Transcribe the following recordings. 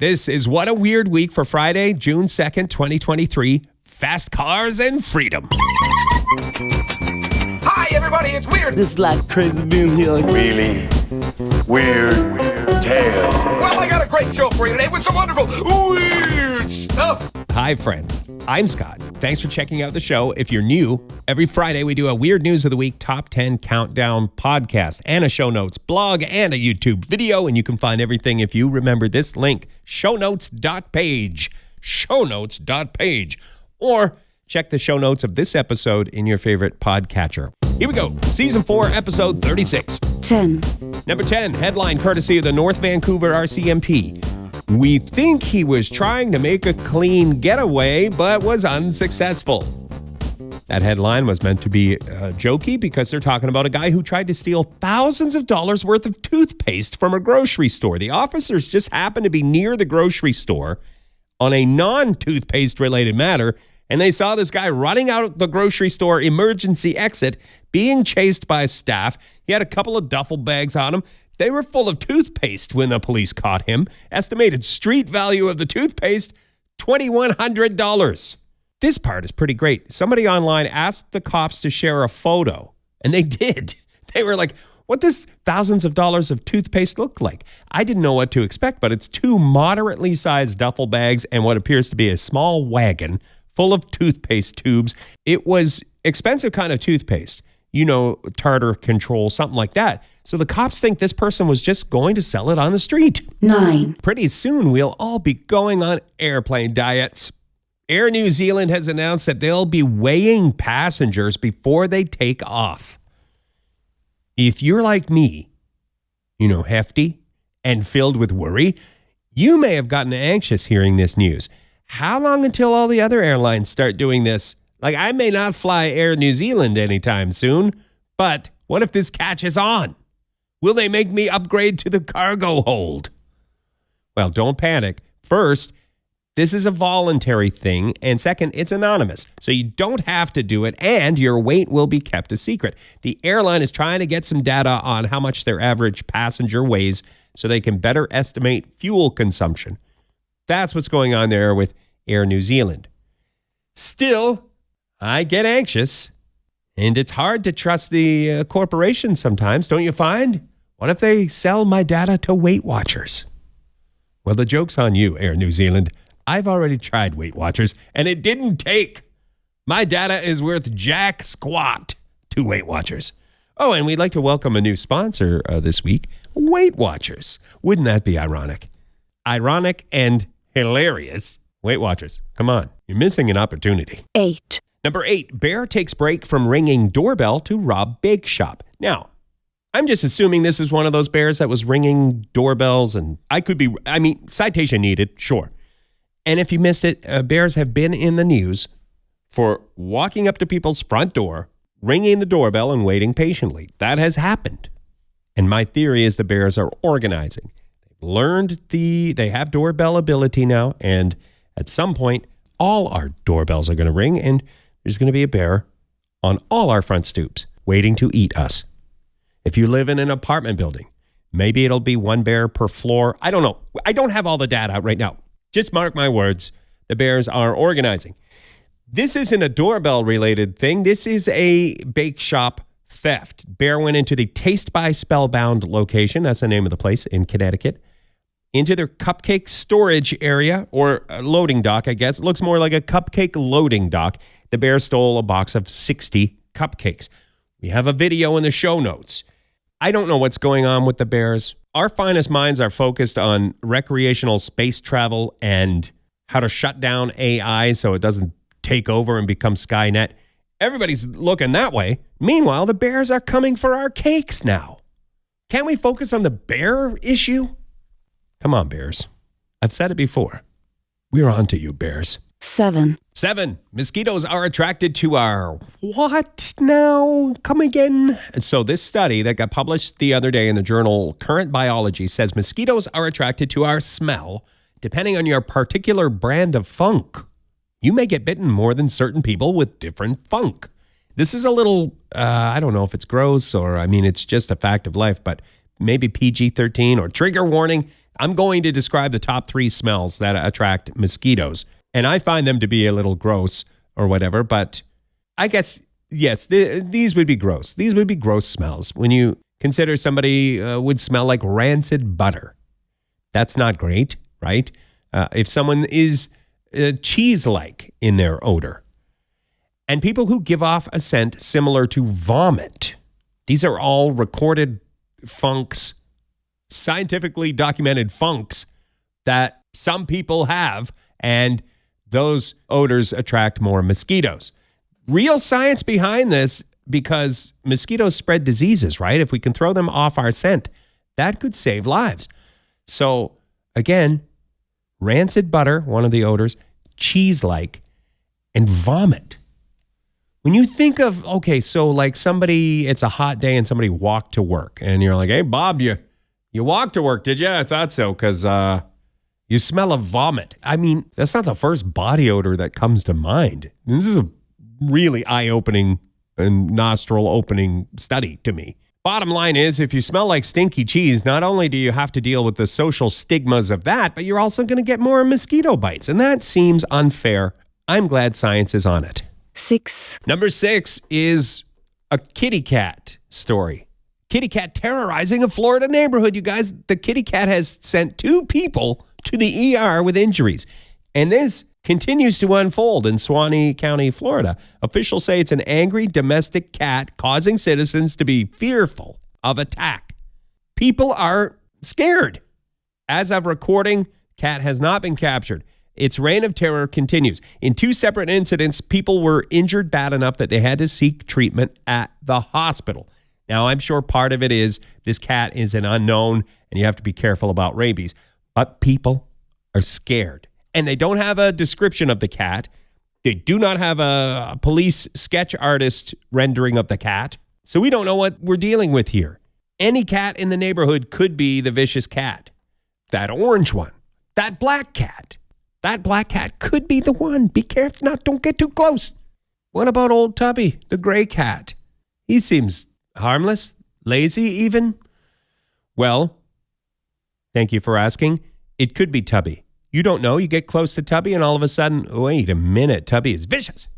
This is What a Weird Week for Friday, June 2nd, 2023. Fast cars and freedom. Hi, everybody, it's Weird. This is like crazy being here. Really weird tales. Well, I got a great show for you today with some wonderful weird stuff. Hi, friends. I'm Scott. Thanks for checking out the show. If you're new, every Friday we do a Weird News of the Week Top 10 Countdown podcast and a show notes blog and a YouTube video. And you can find everything if you remember this link, shownotes.page, shownotes.page. Or check the show notes of this episode in your favorite podcatcher. Here we go. Season 4, episode 36. 10. Number 10, headline courtesy of the North Vancouver RCMP. We think he was trying to make a clean getaway, but was unsuccessful. That headline was meant to be jokey because they're talking about a guy who tried to steal thousands of dollars worth of toothpaste from a grocery store. The officers just happened to be near the grocery store on a non-toothpaste related matter, and they saw this guy running out the grocery store emergency exit, being chased by staff. He had a couple of duffel bags on him. They were full of toothpaste when the police caught him. Estimated street value of the toothpaste, $2,100. This part is pretty great. Somebody online asked the cops to share a photo, and they did. They were like, what does thousands of dollars of toothpaste look like? I didn't know what to expect, but it's 2 moderately sized duffel bags and what appears to be a small wagon full of toothpaste tubes. It was expensive kind of toothpaste. You know, tartar control, something like that. So the cops think this person was just going to sell it on the street. 9. Pretty soon, we'll all be going on airplane diets. Air New Zealand has announced that they'll be weighing passengers before they take off. If you're like me, hefty and filled with worry, you may have gotten anxious hearing this news. How long until all the other airlines start doing this? Like, I may not fly Air New Zealand anytime soon, but what if this catches on? Will they make me upgrade to the cargo hold? Well, don't panic. First, this is a voluntary thing, and second, it's anonymous, so you don't have to do it, and your weight will be kept a secret. The airline is trying to get some data on how much their average passenger weighs so they can better estimate fuel consumption. That's what's going on there with Air New Zealand. Still, I get anxious, and it's hard to trust the corporations sometimes, don't you find? What if they sell my data to Weight Watchers? Well, the joke's on you, Air New Zealand. I've already tried Weight Watchers, and it didn't take. My data is worth jack squat to Weight Watchers. Oh, and we'd like to welcome a new sponsor this week, Weight Watchers. Wouldn't that be ironic? Ironic and hilarious. Weight Watchers, come on. You're missing an opportunity. 8. Number 8, bear takes break from ringing doorbell to rob bake shop. Now, I'm just assuming this is one of those bears that was ringing doorbells, and citation needed, sure. And if you missed it, bears have been in the news for walking up to people's front door, ringing the doorbell, and waiting patiently. That has happened. And my theory is the bears are organizing. They've learned they have doorbell ability now, and at some point, all our doorbells are going to ring, and there's going to be a bear on all our front stoops waiting to eat us. If you live in an apartment building, maybe it'll be 1 bear per floor. I don't know. I don't have all the data out right now. Just mark my words. The bears are organizing. This isn't a doorbell-related thing. This is a bake shop theft. Bear went into the Taste by Spellbound location. That's the name of the place in Connecticut. Into their cupcake storage area, or a loading dock, I guess. It looks more like a cupcake loading dock. The bear stole a box of 60 cupcakes. We have a video in the show notes. I don't know what's going on with the bears. Our finest minds are focused on recreational space travel and how to shut down AI so it doesn't take over and become Skynet. Everybody's looking that way. Meanwhile, the bears are coming for our cakes now. Can't we focus on the bear issue? Come on, bears. I've said it before. We're on to you, bears. 7. 7. Mosquitoes are attracted to our what now? Come again? And so this study that got published the other day in the journal Current Biology says mosquitoes are attracted to our smell depending on your particular brand of funk. You may get bitten more than certain people with different funk. This is a little, I don't know if it's gross or, it's just a fact of life, but maybe PG-13 or trigger warning. I'm going to describe the top 3 smells that attract mosquitoes. And I find them to be a little gross or whatever, but I guess, yes, these would be gross. These would be gross smells. When you consider somebody would smell like rancid butter, that's not great, right? If someone is cheese-like in their odor. And people who give off a scent similar to vomit. These are all recorded funks, scientifically documented funks that some people have, and those odors attract more mosquitoes. Real science behind this, because mosquitoes spread diseases, right? If we can throw them off our scent, that could save lives. So again, rancid butter, one of the odors, cheese-like, and vomit. When you think of, okay, so like somebody, it's a hot day and somebody walked to work and you're like, hey, Bob, you walked to work, did you? I thought so, because you smell of vomit. I mean, that's not the first body odor that comes to mind. This is a really eye-opening and nostril-opening study to me. Bottom line is, if you smell like stinky cheese, not only do you have to deal with the social stigmas of that, but you're also going to get more mosquito bites. And that seems unfair. I'm glad science is on it. 6. Number 6 is a kitty cat story. Kitty cat terrorizing a Florida neighborhood, you guys. The kitty cat has sent 2 people to the ER with injuries. And this continues to unfold in Suwannee County, Florida. Officials say it's an angry domestic cat causing citizens to be fearful of attack. People are scared. As of recording, cat has not been captured. Its reign of terror continues. In 2 separate incidents, people were injured bad enough that they had to seek treatment at the hospital. Now, I'm sure part of it is this cat is an unknown and you have to be careful about rabies. But people are scared. And they don't have a description of the cat. They do not have a police sketch artist rendering of the cat. So we don't know what we're dealing with here. Any cat in the neighborhood could be the vicious cat. That orange one. That black cat. That black cat could be the one. Be careful. Don't get too close. What about old Tubby, the gray cat? He seems harmless, lazy even. Well, thank you for asking. It could be Tubby. You don't know. You get close to Tubby and all of a sudden, wait a minute, Tubby is vicious.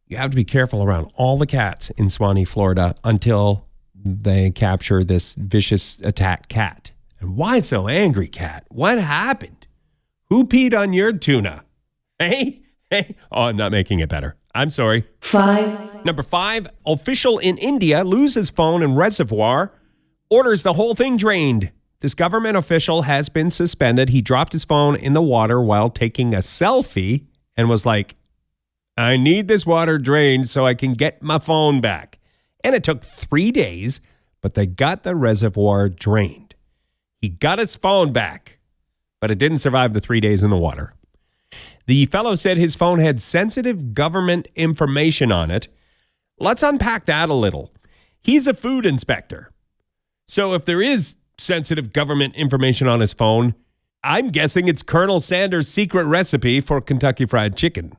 You have to be careful around all the cats in Suwannee, Florida until they capture this vicious attack cat. And why so angry, cat? What happened? Who peed on your tuna? Hey? Oh, I'm not making it better. I'm sorry. 5. Number 5, official in India loses phone in reservoir, orders the whole thing drained. This government official has been suspended. He dropped his phone in the water while taking a selfie and was like, I need this water drained so I can get my phone back. And it took 3 days, but they got the reservoir drained. He got his phone back, but it didn't survive the 3 days in the water. The fellow said his phone had sensitive government information on it. Let's unpack that a little. He's a food inspector. So if there is sensitive government information on his phone, I'm guessing it's Colonel Sanders' secret recipe for Kentucky Fried Chicken.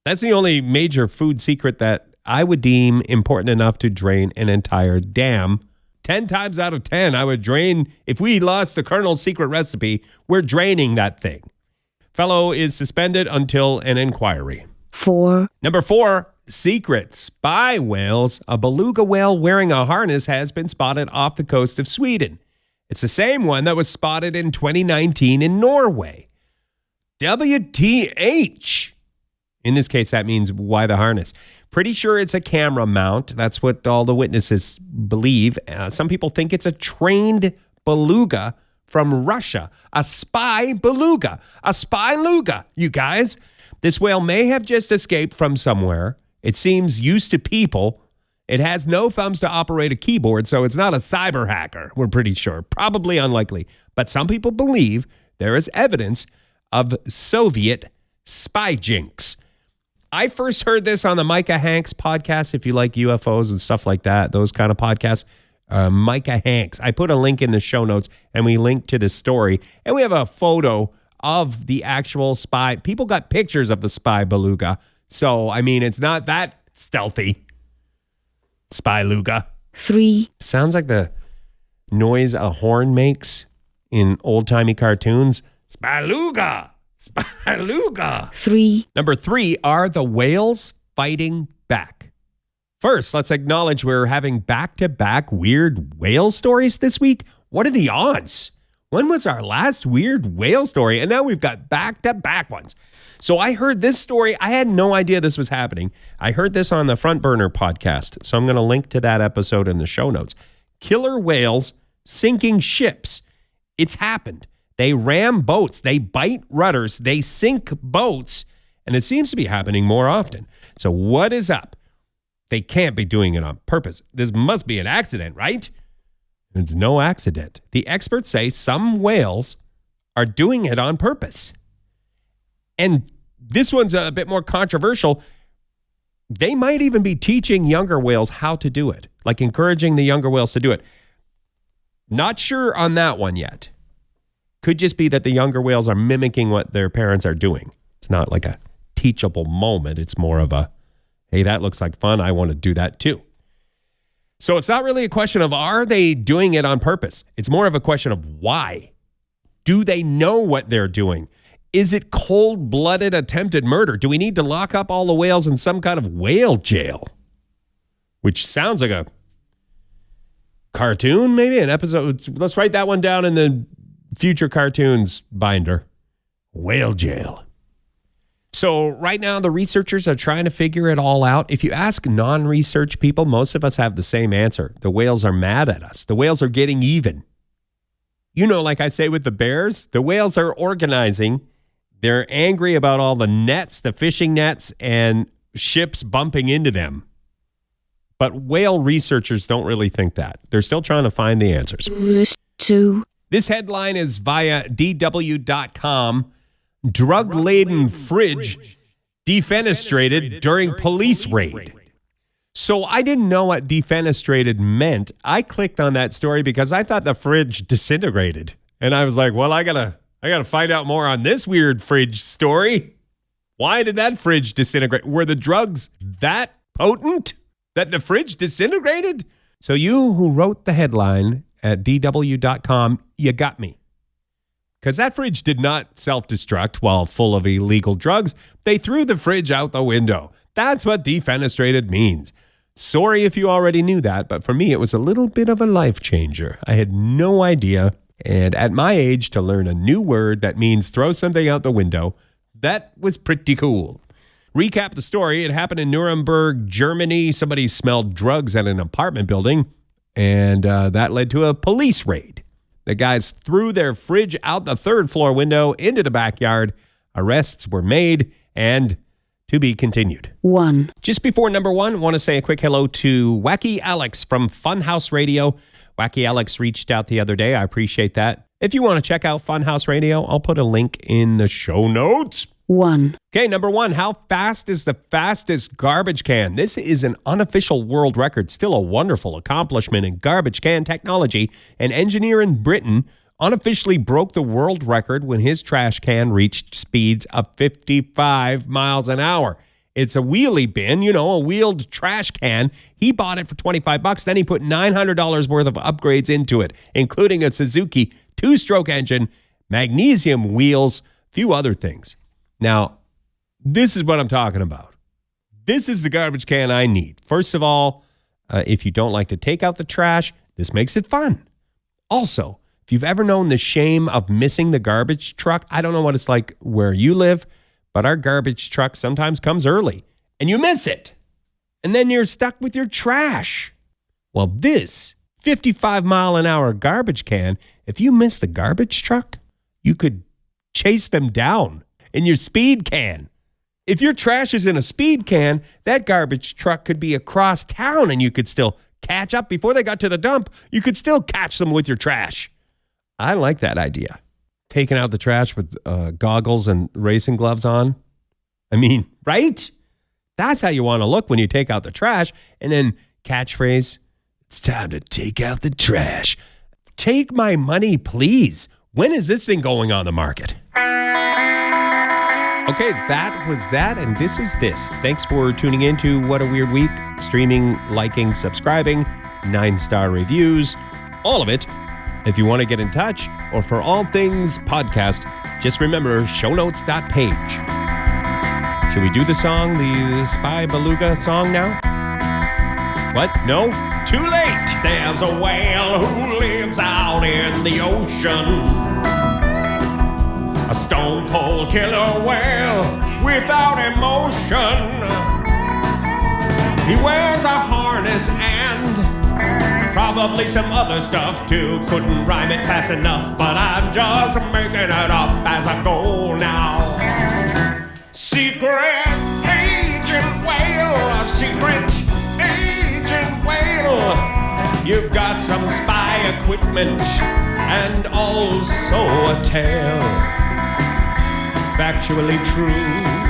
That's the only major food secret that I would deem important enough to drain an entire dam. 10 times out of 10, I would drain. If we lost the Colonel's secret recipe, we're draining that thing. Fellow is suspended until an inquiry. 4. Number 4, secret spy whales. A beluga whale wearing a harness has been spotted off the coast of Sweden. It's the same one that was spotted in 2019 in Norway. WTH. In this case, that means why the harness? Pretty sure it's a camera mount. That's what all the witnesses believe. Some people think it's a trained beluga from Russia. A spy beluga. A spy luga, you guys. This whale may have just escaped from somewhere. It seems used to people. It has no thumbs to operate a keyboard, so it's not a cyber hacker, we're pretty sure. Probably unlikely. But some people believe there is evidence of Soviet spy jinx. I first heard this on the Micah Hanks podcast, if you like UFOs and stuff like that, those kind of podcasts. Micah Hanks. I put a link in the show notes, and we link to this story. And we have a photo of the actual spy. People got pictures of the spy beluga. So, I mean, it's not that stealthy. Spy luga. 3. Sounds like the noise a horn makes in old-timey cartoons? Spaluga! Spaluga! 3, Number 3 are the whales fighting back. First, let's acknowledge we're having back-to-back weird whale stories this week. What are the odds? When was our last weird whale story? And now we've got back-to-back ones. So I heard this story. I had no idea this was happening. I heard this on the Front Burner podcast. So I'm going to link to that episode in the show notes. Killer whales sinking ships. It's happened. They ram boats. They bite rudders. They sink boats. And it seems to be happening more often. So what is up? They can't be doing it on purpose. This must be an accident, right? It's no accident. The experts say some whales are doing it on purpose. And this one's a bit more controversial. They might even be teaching younger whales how to do it, like encouraging the younger whales to do it. Not sure on that one yet. Could just be that the younger whales are mimicking what their parents are doing. It's not like a teachable moment. It's more of a, hey, that looks like fun. I want to do that too. So it's not really a question of are they doing it on purpose? It's more of a question of why. Do they know what they're doing? Is it cold-blooded attempted murder? Do we need to lock up all the whales in some kind of whale jail? Which sounds like a cartoon, maybe an episode. Let's write that one down in the future cartoons binder. Whale jail. So right now, the researchers are trying to figure it all out. If you ask non-research people, most of us have the same answer. The whales are mad at us. The whales are getting even. You know, like I say with the bears, the whales are organizing. They're angry about all the nets, the fishing nets, and ships bumping into them. But whale researchers don't really think that. They're still trying to find the answers. 2, This headline is via DW.com. Drug-laden fridge defenestrated during police raid. So I didn't know what defenestrated meant. I clicked on that story because I thought the fridge disintegrated. And I was like, well, I gotta find out more on this weird fridge story. Why did that fridge disintegrate? Were the drugs that potent that the fridge disintegrated? So you who wrote the headline at DW.com, you got me. Because that fridge did not self-destruct while full of illegal drugs. They threw the fridge out the window. That's what defenestrated means. Sorry if you already knew that, but for me, it was a little bit of a life changer. I had no idea. And at my age, to learn a new word that means throw something out the window, that was pretty cool. Recap the story. It happened in Nuremberg, Germany. Somebody smelled drugs at an apartment building, and that led to a police raid. The guys threw their fridge out the third floor window into the backyard. Arrests were made and to be continued. 1, Just before number 1, I want to say a quick hello to Wacky Alex from Funhouse Radio. Wacky Alex reached out the other day. I appreciate that. If you want to check out Funhouse Radio, I'll put a link in the show notes. 1, Okay, number 1, how fast is the fastest garbage can? This is an unofficial world record, still a wonderful accomplishment in garbage can technology. An engineer in Britain unofficially broke the world record when his trash can reached speeds of 55 miles an hour. It's a wheelie bin, a wheeled trash can. He bought it for $25. Then he put $900 worth of upgrades into it, including a Suzuki 2-stroke engine, magnesium wheels, a few other things. Now, this is what I'm talking about. This is the garbage can I need. First of all, if you don't like to take out the trash, this makes it fun. Also, if you've ever known the shame of missing the garbage truck, I don't know what it's like where you live, but our garbage truck sometimes comes early and you miss it. And then you're stuck with your trash. Well, this 55-mile-an-hour garbage can, if you miss the garbage truck, you could chase them down in your speed can. If your trash is in a speed can, that garbage truck could be across town and you could still catch up. Before they got to the dump, you could still catch them with your trash. I like that idea. Taking out the trash with goggles and racing gloves on. I mean, right? That's how you want to look when you take out the trash. And then catchphrase, it's time to take out the trash. Take my money, please. When is this thing going on the market? Okay, that was that, and this is this. Thanks for tuning in to What a Weird Week. Streaming, liking, subscribing, 9-star reviews, all of it. If you want to get in touch or for all things podcast, just remember shownotes.page. Should we do the song, the Spy Beluga song now? What? No? Too late! There's a whale who lives out in the ocean. A stone cold killer whale without emotion. He wears a harness and probably some other stuff too. Couldn't rhyme it fast enough, but I'm just making it up as I go now. Secret agent whale, secret agent whale. You've got some spy equipment and also a tail. Factually true.